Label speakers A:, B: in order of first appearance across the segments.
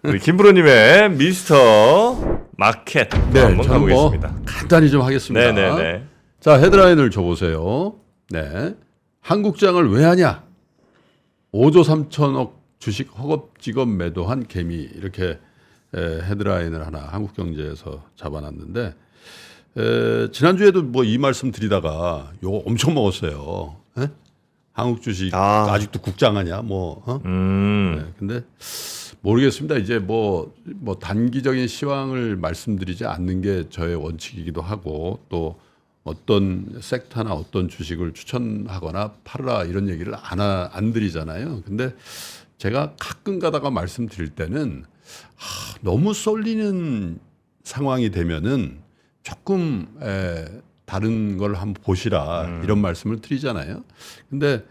A: 우리 김프로님의 미스터 마켓 한번
B: 저는
A: 가보겠습니다.
B: 간단히 좀 하겠습니다.
A: 네네네.
B: 자, 헤드라인을 줘보세요. 네, 한국장을 왜 하냐? 5조 3천억 주식 허겁지겁 매도한 개미, 이렇게 헤드라인을 하나 한국경제에서 잡아놨는데, 지난주에도 뭐 이 말씀 드리다가 요거 엄청 먹었어요. 에? 한국 주식 아직도 국장하냐? 뭐. 네, 근데 모르겠습니다. 이제 뭐 단기적인 시황을 말씀드리지 않는 게 저의 원칙이기도 하고, 또 어떤 섹터나 어떤 주식을 추천하거나 팔으라 이런 얘기를 안 드리잖아요. 근데 제가 가끔 가다가 말씀드릴 때는 너무 쏠리는 상황이 되면은 조금 다른 걸 한번 보시라 이런 말씀을 드리잖아요. 근데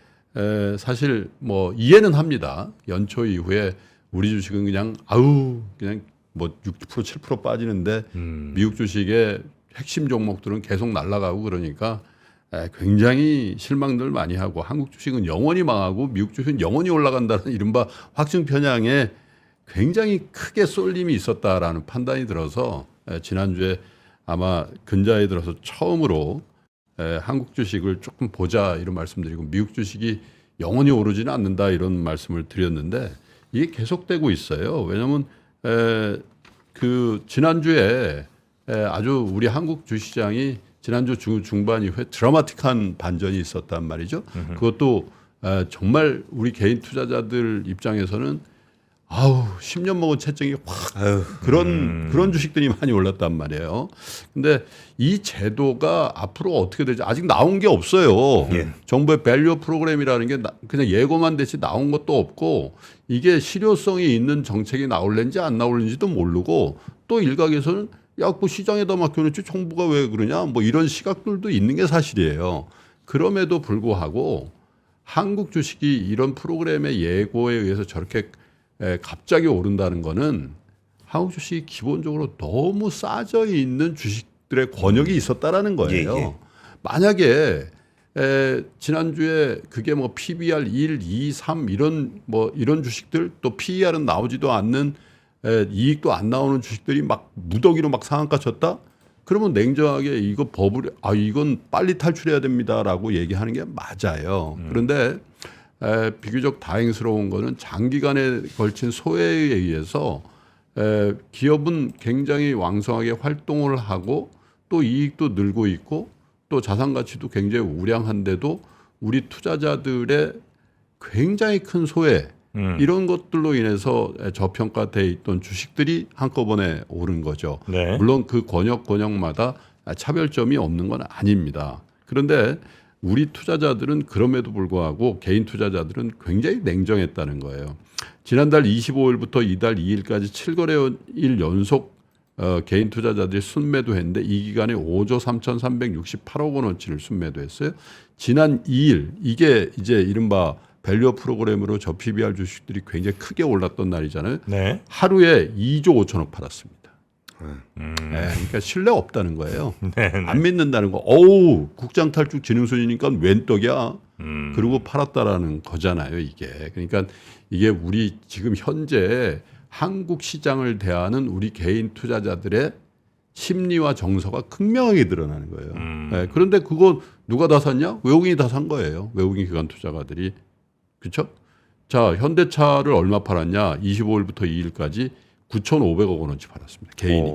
B: 사실 뭐 이해는 합니다. 연초 이후에 우리 주식은 그냥 그냥 뭐 6% 7% 빠지는데 미국 주식의 핵심 종목들은 계속 날아가고 그러니까 굉장히 실망들 많이 하고, 한국 주식은 영원히 망하고 미국 주식은 영원히 올라간다는 이른바 확증 편향에 굉장히 크게 쏠림이 있었다라는 판단이 들어서 지난주에 아마 근자에 들어서 처음으로 한국 주식을 조금 보자 이런 말씀드리고, 미국 주식이 영원히 오르지는 않는다 이런 말씀을 드렸는데 이게 계속되고 있어요. 왜냐하면 그 지난주에 아주 우리 한국 주시장이 지난주 중반 이후에 드라마틱한 반전이 있었단 말이죠. 그것도 정말 우리 개인 투자자들 입장에서는 10년 먹은 채증이 확 그런 주식들이 많이 올랐단 말이에요. 근데 이 제도가 앞으로 어떻게 될지 아직 나온 게 없어요. 정부의 밸류 프로그램이라는 게 그냥 예고만 됐지 나온 것도 없고, 이게 실효성이 있는 정책이 나올는지 안 나올는지도 모르고, 또 일각에서는 그 시장에다 맡겨놓지 정부가 왜 그러냐 뭐 이런 시각들도 있는 게 사실이에요. 그럼에도 불구하고 한국 주식이 이런 프로그램의 예고에 의해서 저렇게 갑자기 오른다는 거는 한국 주식이 기본적으로 너무 싸져 있는 주식들의 권역이 있었다라는 거예요. 만약에 지난주에 그게 뭐 PBR 1, 2, 3 이런 주식들, 또 PER은 나오지도 않는 이익도 안 나오는 주식들이 막 무더기로 막 상한가 쳤다? 그러면 냉정하게 이거 이건 빨리 탈출해야 됩니다라고 얘기하는 게 맞아요. 그런데 비교적 다행스러운 거는 장기간에 걸친 소외에 의해서 기업은 굉장히 왕성하게 활동을 하고, 또 이익도 늘고 있고, 또 자산 가치도 굉장히 우량한데도 우리 투자자들의 굉장히 큰 소외, 이런 것들로 인해서 저평가돼 있던 주식들이 한꺼번에 오른 거죠.
A: 네.
B: 물론 그 권역마다 차별점이 없는 건 아닙니다. 그런데 우리 투자자들은 그럼에도 불구하고 개인 투자자들은 굉장히 냉정했다는 거예요. 지난달 25일부터 이달 2일까지 7거래일 연속 개인 투자자들이 순매도했는데, 이 기간에 5조 3,368억 원어치를 순매도했어요. 지난 2일, 이게 이제 이른바 밸류 프로그램으로 저 PBR 주식들이 굉장히 크게 올랐던 날이잖아요.
A: 네.
B: 하루에 2조 5천억 팔았습니다. 그러니까 신뢰 없다는 거예요. 안 믿는다는 거. 국장 탈출 진흥소니까 웬 떡이야. 그리고 팔았다라는 거잖아요, 이게. 그러니까 이게 우리 지금 현재 한국 시장을 대하는 우리 개인 투자자들의 심리와 정서가 극명하게 드러나는 거예요. 그런데 그거 누가 다 샀냐? 외국인이 다 산 거예요. 외국인 기관 투자가들이. 그렇죠? 자, 현대차를 얼마 팔았냐? 25일부터 2일까지 9,500억 원어치 팔았습니다. 개인이.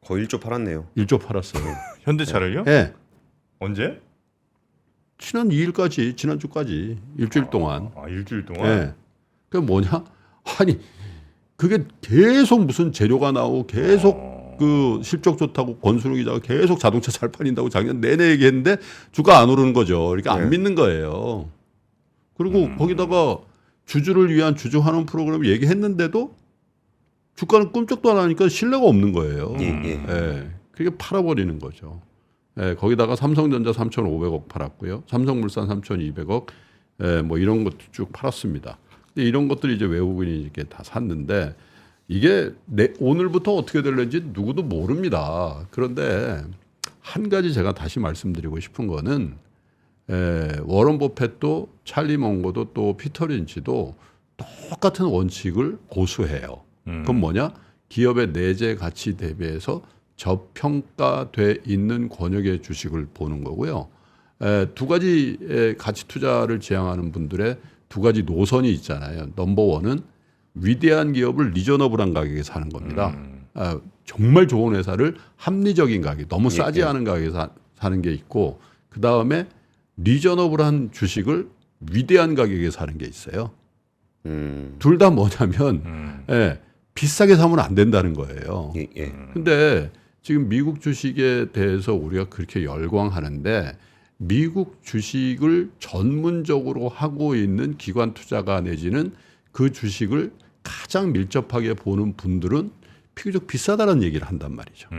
C: 거의 1조 팔았네요.
B: 1조 팔았어요.
A: 현대차를요?
B: 네.
A: 언제?
B: 지난 2일까지, 지난주까지 일주일 동안.
A: 일주일 동안?
B: 네. 그게 뭐냐? 아니, 그게 계속 무슨 재료가 나오고 계속 그 실적 좋다고 권순우 기자가 계속 자동차 잘 팔린다고 작년 내내 얘기했는데 주가 안 오르는 거죠. 그러니까 안 믿는 거예요. 그리고 거기다가 주주를 위한 주주 환원 프로그램 얘기했는데도 주가는 꿈쩍도 안 하니까 신뢰가 없는 거예요. 그게 팔아버리는 거죠. 거기다가 삼성전자 3,500억 팔았고요. 삼성물산 3,200억, 뭐 이런 것도 쭉 팔았습니다. 근데 이런 것들이 이제 외국인이 이렇게 다 샀는데, 이게 오늘부터 어떻게 될는지 누구도 모릅니다. 그런데 한 가지 제가 다시 말씀드리고 싶은 거는, 워런 버핏도 찰리 몽고도 또 피터 린치도 똑같은 원칙을 고수해요. 그건 뭐냐? 기업의 내재 가치 대비해서 저평가돼 있는 권역의 주식을 보는 거고요. 두 가지의 가치 투자를 지향하는 분들의 두 가지 노선이 있잖아요. 넘버 원은 위대한 기업을 리저너블한 가격에 사는 겁니다. 정말 좋은 회사를 합리적인 가격, 너무 싸지 않은 가격에 사는 게 있고, 그 다음에 리저너블한 주식을 위대한 가격에 사는 게 있어요. 둘 다 뭐냐면 비싸게 사면 안 된다는 거예요. 근데 지금 미국 주식에 대해서 우리가 그렇게 열광하는데 미국 주식을 전문적으로 하고 있는 기관 투자가 내지는 그 주식을 가장 밀접하게 보는 분들은 비교적 비싸다는 얘기를 한단 말이죠.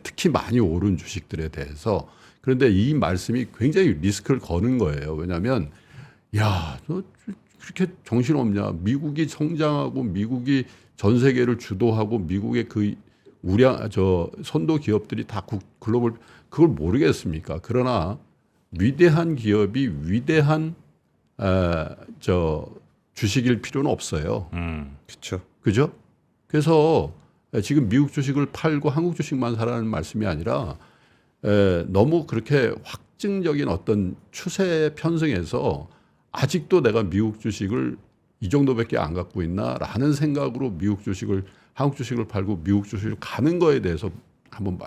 B: 특히 많이 오른 주식들에 대해서. 그런데 이 말씀이 굉장히 리스크를 거는 거예요. 왜냐하면 야, 너 그렇게 정신없냐. 미국이 성장하고 미국이 전 세계를 주도하고 미국의 그 선도 기업들이 다 글로벌 그걸 모르겠습니까? 그러나 위대한 기업이 위대한 주식일 필요는 없어요.
C: 그렇죠.
B: 그죠? 그래서 지금 미국 주식을 팔고 한국 주식만 사라는 말씀이 아니라 너무 그렇게 확증적인 어떤 추세 편승에서 아직도 내가 미국 주식을 이 정도밖에 안 갖고 있나라는 생각으로 미국 주식을 한국 주식을 팔고 미국 주식을 가는 거에 대해서 한번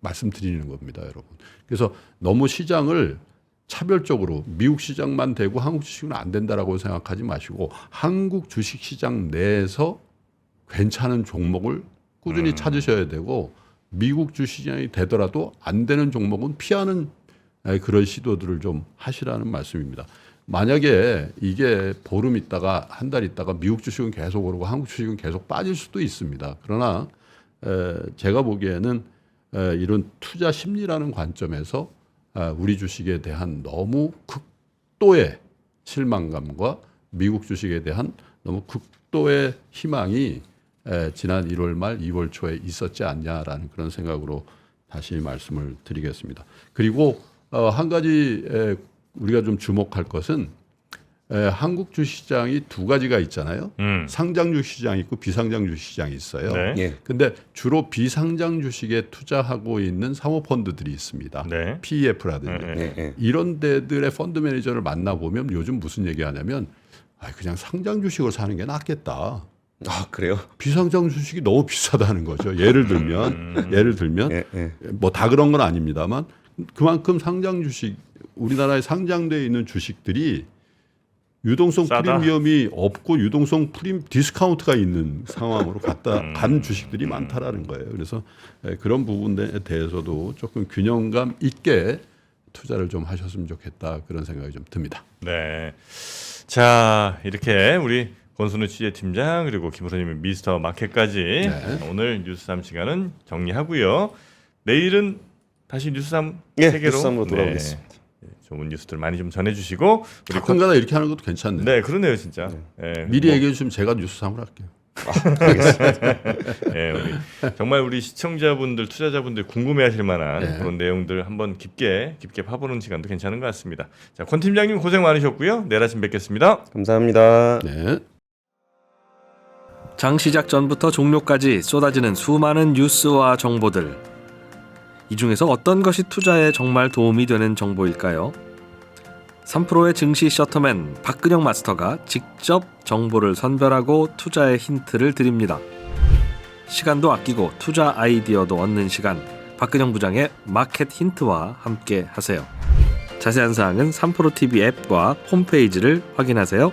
B: 말씀드리는 겁니다, 여러분. 그래서 너무 시장을 차별적으로 미국 시장만 되고 한국 주식은 안 된다라고 생각하지 마시고 한국 주식 시장 내에서 괜찮은 종목을 꾸준히 찾으셔야 되고 미국 주시장이 되더라도 안 되는 종목은 피하는 그런 시도들을 좀 하시라는 말씀입니다. 만약에 이게 보름 있다가 한 달 있다가 미국 주식은 계속 오르고 한국 주식은 계속 빠질 수도 있습니다. 그러나 제가 보기에는 이런 투자 심리라는 관점에서 우리 주식에 대한 너무 극도의 실망감과 미국 주식에 대한 너무 극도의 희망이 지난 1월 말 2월 초에 있었지 않냐라는 그런 생각으로 다시 말씀을 드리겠습니다. 그리고 한 가지 우리가 좀 주목할 것은 한국 주시장이 두 가지가 있잖아요. 상장 주시장이 있고 비상장 주시장이 있어요.
A: 네.
B: 근데 주로 비상장 주식에 투자하고 있는 사모펀드들이 있습니다.
A: 네.
B: PEF라든지 이런 데들의 펀드 매니저를 만나보면 요즘 무슨 얘기하냐면 그냥 상장 주식을 사는 게 낫겠다.
C: 아, 그래요?
B: 비상장 주식이 너무 비싸다는 거죠. 예를 들면 뭐 다 그런 건 아닙니다만 그만큼 상장 주식 우리나라에 상장되어 있는 주식들이 유동성
A: 싸다.
B: 프리미엄이 없고 유동성 디스카운트가 있는 상황으로 간 주식들이 많다라는 거예요. 그래서 그런 부분에 대해서도 조금 균형감 있게 투자를 좀 하셨으면 좋겠다 그런 생각이 좀 듭니다.
A: 네. 자, 이렇게 우리 권순우 취재팀장 그리고 김호선님의 미스터 마켓까지 오늘 뉴스3 시간은 정리하고요. 내일은 다시 뉴스3 세계로
C: 뉴스3으로 돌아오겠습니다.
A: 좋은 뉴스들 많이 좀 전해주시고
B: 가끔가다 이렇게 하는 것도 괜찮네요.
A: 네, 그러네요, 진짜.
B: 미리 얘기해 주시면 제가 뉴스3을 할게요.
A: 네, 정말 우리 시청자분들, 투자자분들 궁금해하실 만한 그런 내용들 한번 깊게 파보는 시간도 괜찮은 것 같습니다. 자, 권 팀장님 고생 많으셨고요. 내일 아침 뵙겠습니다.
C: 감사합니다.
B: 네.
D: 장 시작 전부터 종료까지 쏟아지는 수많은 뉴스와 정보들. 이 중에서 어떤 것이 투자에 정말 도움이 되는 정보일까요? 3프로의 증시 셔터맨 박근영 마스터가 직접 정보를 선별하고 투자의 힌트를 드립니다. 시간도 아끼고 투자 아이디어도 얻는 시간, 박근영 부장의 마켓 힌트와 함께 하세요. 자세한 사항은 3프로 TV 앱과 홈페이지를 확인하세요.